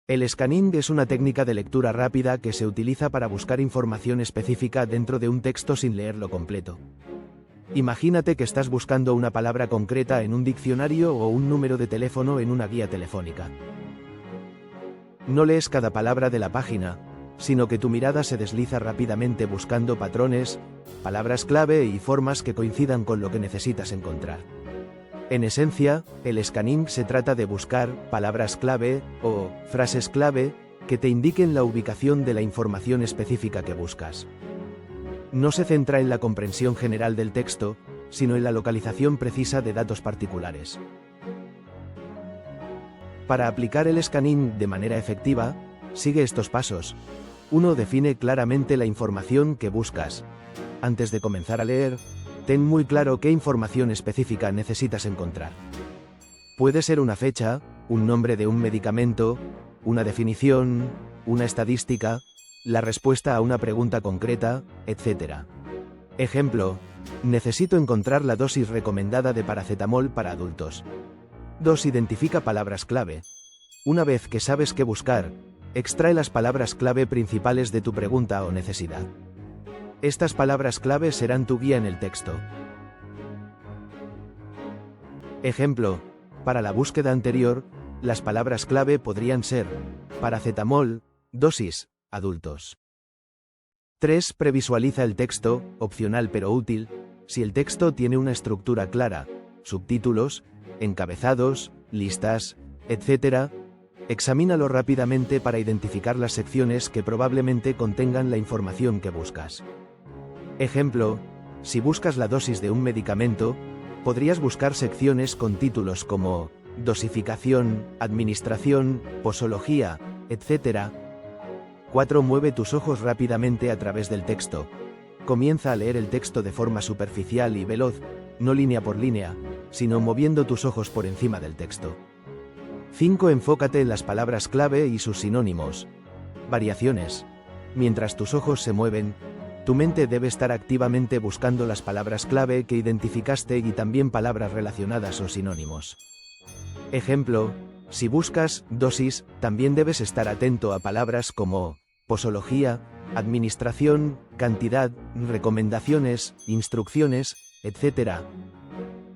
El scanning es una técnica de lectura rápida que se utiliza para buscar información específica dentro de un texto sin leerlo completo. Imagínate que estás buscando una palabra concreta en un diccionario o un número de teléfono en una guía telefónica. No lees cada palabra de la página, sino que tu mirada se desliza rápidamente buscando patrones, palabras clave y formas que coincidan con lo que necesitas encontrar. En esencia, el scanning se trata de buscar palabras clave o frases clave que te indiquen la ubicación de la información específica que buscas. No se centra en la comprensión general del texto, sino en la localización precisa de datos particulares. Para aplicar el scanning de manera efectiva, sigue estos pasos. 1. Define claramente la información que buscas. Antes de comenzar a leer, ten muy claro qué información específica necesitas encontrar. Puede ser una fecha, un nombre de un medicamento, una definición, una estadística, la respuesta a una pregunta concreta, etc. Ejemplo: necesito encontrar la dosis recomendada de paracetamol para adultos. 2. Identifica palabras clave. Una vez que sabes qué buscar, extrae las palabras clave principales de tu pregunta o necesidad. Estas palabras clave serán tu guía en el texto. Ejemplo: para la búsqueda anterior, las palabras clave podrían ser paracetamol, dosis, adultos. 3. Previsualiza el texto, opcional pero útil, si el texto tiene una estructura clara, subtítulos, encabezados, listas, etc., examínalo rápidamente para identificar las secciones que probablemente contengan la información que buscas. Ejemplo: si buscas la dosis de un medicamento, podrías buscar secciones con títulos como dosificación, administración, posología, etc. 4. Mueve tus ojos rápidamente a través del texto. Comienza a leer el texto de forma superficial y veloz, no línea por línea, sino moviendo tus ojos por encima del texto. 5. Enfócate en las palabras clave y sus sinónimos. Variaciones. Mientras tus ojos se mueven, tu mente debe estar activamente buscando las palabras clave que identificaste y también palabras relacionadas o sinónimos. Ejemplo: si buscas dosis, también debes estar atento a palabras como posología, administración, cantidad, recomendaciones, instrucciones, etc.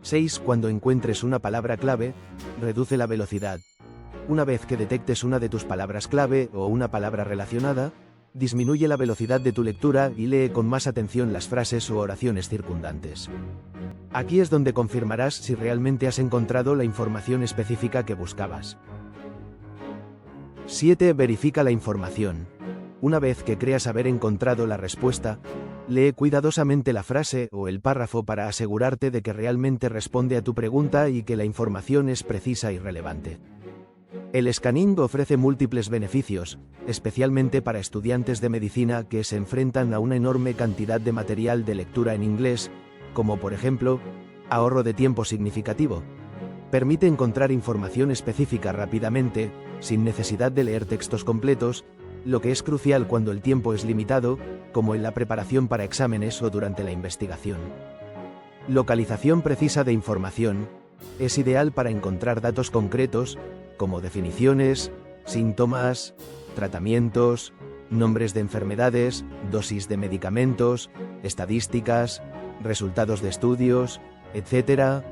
6. Cuando encuentres una palabra clave, reduce la velocidad. Una vez que detectes una de tus palabras clave o una palabra relacionada, disminuye la velocidad de tu lectura y lee con más atención las frases o oraciones circundantes. Aquí es donde confirmarás si realmente has encontrado la información específica que buscabas. 7. Verifica la información. Una vez que creas haber encontrado la respuesta, lee cuidadosamente la frase o el párrafo para asegurarte de que realmente responde a tu pregunta y que la información es precisa y relevante. El scanning ofrece múltiples beneficios, especialmente para estudiantes de medicina que se enfrentan a una enorme cantidad de material de lectura en inglés, como por ejemplo, ahorro de tiempo significativo. Permite encontrar información específica rápidamente, sin necesidad de leer textos completos, lo que es crucial cuando el tiempo es limitado, como en la preparación para exámenes o durante la investigación. Localización precisa de información. Es ideal para encontrar datos concretos, como definiciones, síntomas, tratamientos, nombres de enfermedades, dosis de medicamentos, estadísticas, resultados de estudios, etc.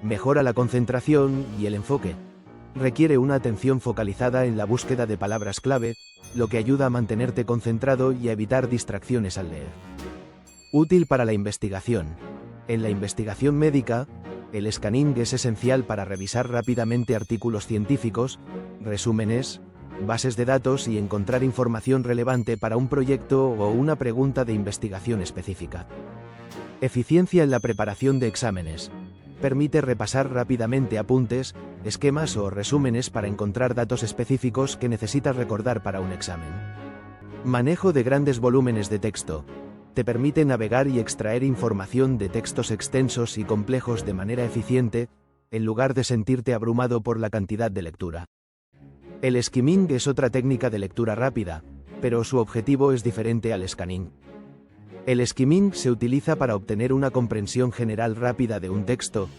Mejora la concentración y el enfoque. Requiere una atención focalizada en la búsqueda de palabras clave, lo que ayuda a mantenerte concentrado y a evitar distracciones al leer. Útil para la investigación. En la investigación médica, el scanning es esencial para revisar rápidamente artículos científicos, resúmenes, bases de datos y encontrar información relevante para un proyecto o una pregunta de investigación específica. Eficiencia en la preparación de exámenes. Permite repasar rápidamente apuntes, esquemas o resúmenes para encontrar datos específicos que necesitas recordar para un examen. Manejo de grandes volúmenes de texto. Te permite navegar y extraer información de textos extensos y complejos de manera eficiente, en lugar de sentirte abrumado por la cantidad de lectura. El skimming es otra técnica de lectura rápida, pero su objetivo es diferente al scanning. El skimming se utiliza para obtener una comprensión general rápida de un texto,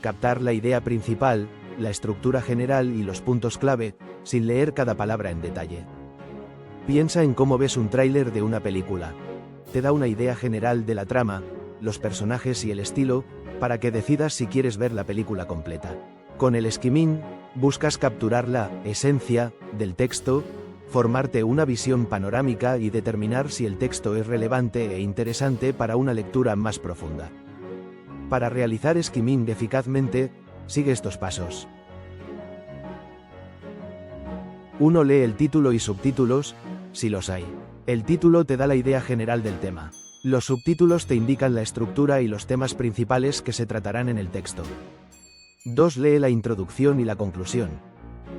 captar la idea principal, la estructura general y los puntos clave, sin leer cada palabra en detalle. Piensa en cómo ves un tráiler de una película. Te da una idea general de la trama, los personajes y el estilo, para que decidas si quieres ver la película completa. Con el skimming, buscas capturar la esencia del texto, formarte una visión panorámica y determinar si el texto es relevante e interesante para una lectura más profunda. Para realizar skimming eficazmente, sigue estos pasos. 1. Lee el título y subtítulos, si los hay. El título te da la idea general del tema. Los subtítulos te indican la estructura y los temas principales que se tratarán en el texto. 2. Lee la introducción y la conclusión.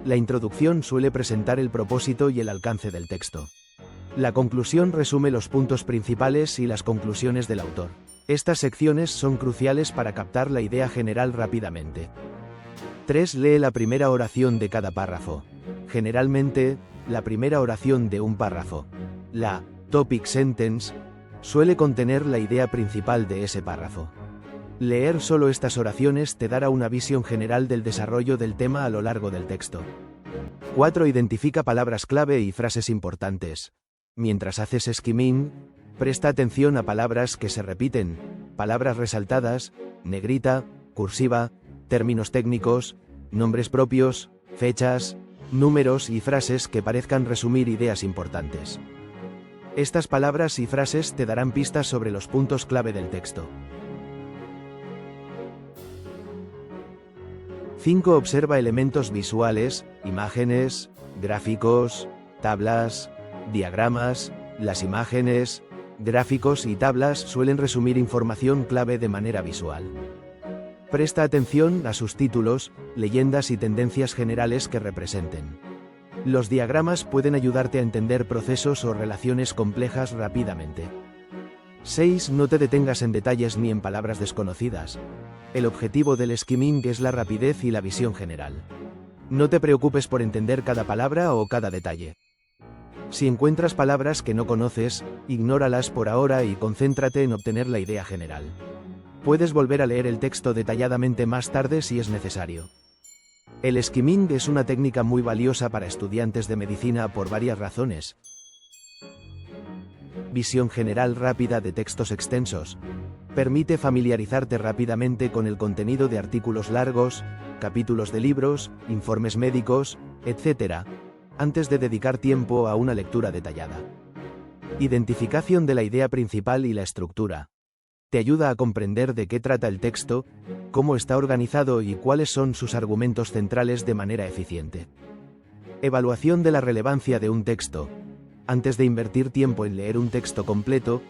La introducción suele presentar el propósito y el alcance del texto. La conclusión resume los puntos principales y las conclusiones del autor. Estas secciones son cruciales para captar la idea general rápidamente. 3. Lee la primera oración de cada párrafo. Generalmente, la primera oración de un párrafo, la topic sentence, suele contener la idea principal de ese párrafo. Leer solo estas oraciones te dará una visión general del desarrollo del tema a lo largo del texto. 4. Identifica palabras clave y frases importantes. Mientras haces skimming, presta atención a palabras que se repiten, palabras resaltadas, negrita, cursiva, términos técnicos, nombres propios, fechas, números y frases que parezcan resumir ideas importantes. Estas palabras y frases te darán pistas sobre los puntos clave del texto. 5. Observa elementos visuales, imágenes, gráficos, tablas, diagramas. Las imágenes, gráficos y tablas suelen resumir información clave de manera visual. Presta atención a sus títulos, leyendas y tendencias generales que representen. Los diagramas pueden ayudarte a entender procesos o relaciones complejas rápidamente. 6. No te detengas en detalles ni en palabras desconocidas. El objetivo del skimming es la rapidez y la visión general. No te preocupes por entender cada palabra o cada detalle. Si encuentras palabras que no conoces, ignóralas por ahora y concéntrate en obtener la idea general. Puedes volver a leer el texto detalladamente más tarde si es necesario. El skimming es una técnica muy valiosa para estudiantes de medicina por varias razones. Visión general rápida de textos extensos. Permite familiarizarte rápidamente con el contenido de artículos largos, capítulos de libros, informes médicos, etc., antes de dedicar tiempo a una lectura detallada. Identificación de la idea principal y la estructura. Te ayuda a comprender de qué trata el texto, cómo está organizado y cuáles son sus argumentos centrales de manera eficiente. Evaluación de la relevancia de un texto. Antes de invertir tiempo en leer un texto completo,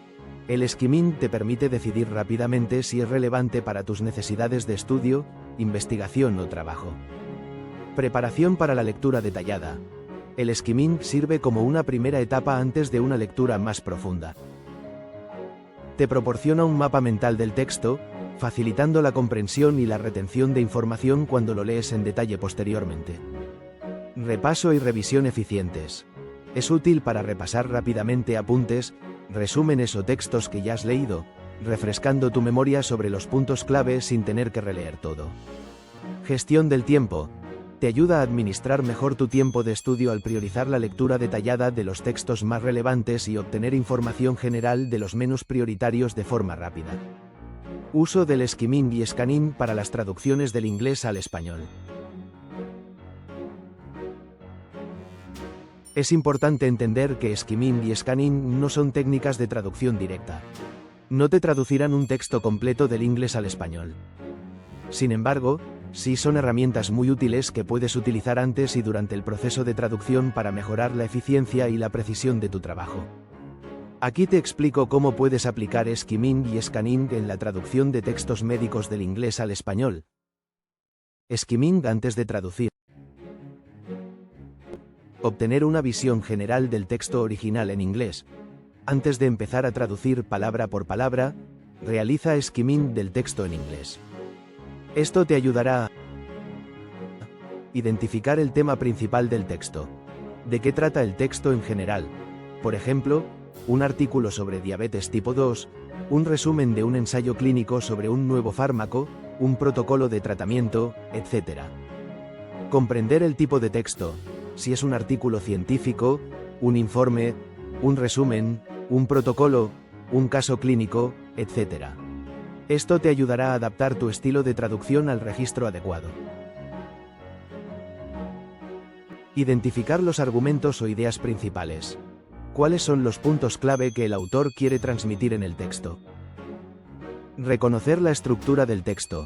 el skimming te permite decidir rápidamente si es relevante para tus necesidades de estudio, investigación o trabajo. Preparación para la lectura detallada. El skimming sirve como una primera etapa antes de una lectura más profunda. Te proporciona un mapa mental del texto, facilitando la comprensión y la retención de información cuando lo lees en detalle posteriormente. Repaso y revisión eficientes. Es útil para repasar rápidamente apuntes, resúmenes o textos que ya has leído, refrescando tu memoria sobre los puntos clave sin tener que releer todo. Gestión del tiempo. Te ayuda a administrar mejor tu tiempo de estudio al priorizar la lectura detallada de los textos más relevantes y obtener información general de los menos prioritarios de forma rápida. Uso del skimming y scanning para las traducciones del inglés al español. Es importante entender que skimming y scanning no son técnicas de traducción directa. No te traducirán un texto completo del inglés al español. Sin embargo, sí son herramientas muy útiles que puedes utilizar antes y durante el proceso de traducción para mejorar la eficiencia y la precisión de tu trabajo. Aquí te explico cómo puedes aplicar skimming y scanning en la traducción de textos médicos del inglés al español. Skimming antes de traducir. Obtener una visión general del texto original en inglés. Antes de empezar a traducir palabra por palabra, realiza skimming del texto en inglés. Esto te ayudará a identificar el tema principal del texto. ¿De qué trata el texto en general? Por ejemplo, un artículo sobre diabetes tipo 2, un resumen de un ensayo clínico sobre un nuevo fármaco, un protocolo de tratamiento, etc. Comprender el tipo de texto. si es un artículo científico, un informe, un resumen, un protocolo, un caso clínico, etc. Esto te ayudará a adaptar tu estilo de traducción al registro adecuado. Identificar los argumentos o ideas principales. ¿Cuáles son los puntos clave que el autor quiere transmitir en el texto? Reconocer la estructura del texto.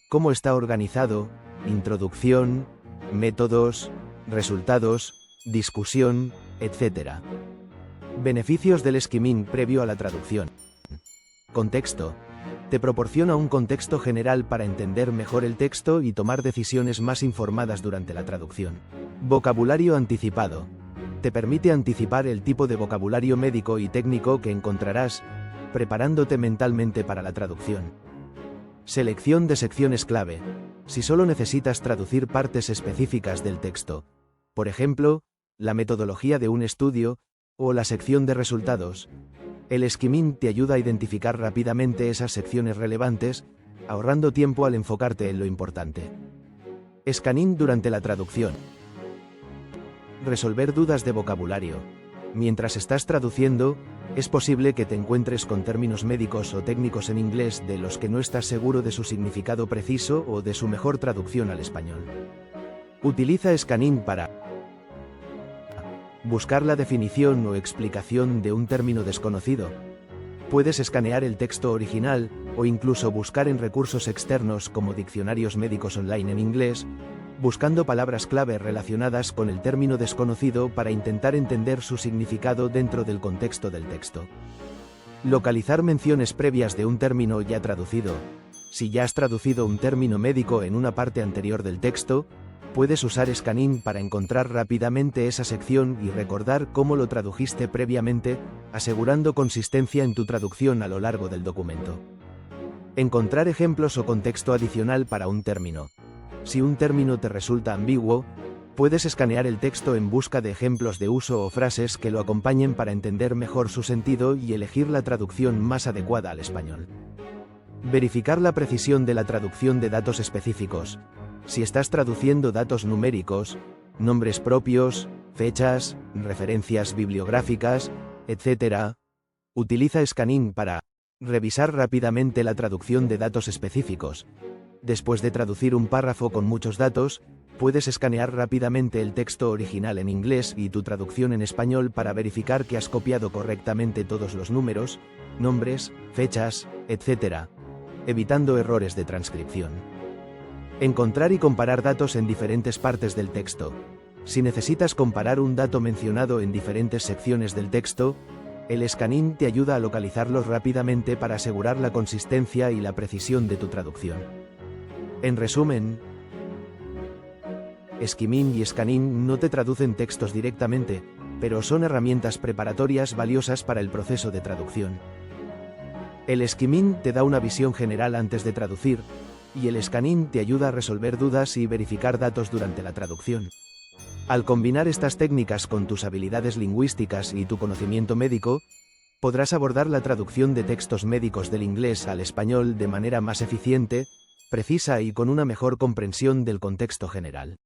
Cómo está organizado, introducción, métodos, resultados, discusión, etc. Beneficios del skimming previo a la traducción. Contexto. Te proporciona un contexto general para entender mejor el texto y tomar decisiones más informadas durante la traducción. Vocabulario anticipado. Te permite anticipar el tipo de vocabulario médico y técnico que encontrarás, preparándote mentalmente para la traducción. Selección de secciones clave. Si solo necesitas traducir partes específicas del texto, por ejemplo, la metodología de un estudio, o la sección de resultados, el skimming te ayuda a identificar rápidamente esas secciones relevantes, ahorrando tiempo al enfocarte en lo importante. Scanning durante la traducción. Resolver dudas de vocabulario. Mientras estás traduciendo, es posible que te encuentres con términos médicos o técnicos en inglés de los que no estás seguro de su significado preciso o de su mejor traducción al español. Utiliza Scanning para buscar la definición o explicación de un término desconocido. Puedes escanear el texto original, o incluso buscar en recursos externos como diccionarios médicos online en inglés, buscando palabras clave relacionadas con el término desconocido para intentar entender su significado dentro del contexto del texto. Localizar menciones previas de un término ya traducido. Si ya has traducido un término médico en una parte anterior del texto, puedes usar Scanning para encontrar rápidamente esa sección y recordar cómo lo tradujiste previamente, asegurando consistencia en tu traducción a lo largo del documento. Encontrar ejemplos o contexto adicional para un término. Si un término te resulta ambiguo, puedes escanear el texto en busca de ejemplos de uso o frases que lo acompañen para entender mejor su sentido y elegir la traducción más adecuada al español. Verificar la precisión de la traducción de datos específicos. Si estás traduciendo datos numéricos, nombres propios, fechas, referencias bibliográficas, etc., utiliza Scanning para revisar rápidamente la traducción de datos específicos. Después de traducir un párrafo con muchos datos, puedes escanear rápidamente el texto original en inglés y tu traducción en español para verificar que has copiado correctamente todos los números, nombres, fechas, etc., evitando errores de transcripción. Encontrar y comparar datos en diferentes partes del texto. Si necesitas comparar un dato mencionado en diferentes secciones del texto, el Scanning te ayuda a localizarlos rápidamente para asegurar la consistencia y la precisión de tu traducción. En resumen, skimming y scanning no te traducen textos directamente, pero son herramientas preparatorias valiosas para el proceso de traducción. El skimming te da una visión general antes de traducir, y el scanning te ayuda a resolver dudas y verificar datos durante la traducción. Al combinar estas técnicas con tus habilidades lingüísticas y tu conocimiento médico, podrás abordar la traducción de textos médicos del inglés al español de manera más eficiente, precisa y con una mejor comprensión del contexto general.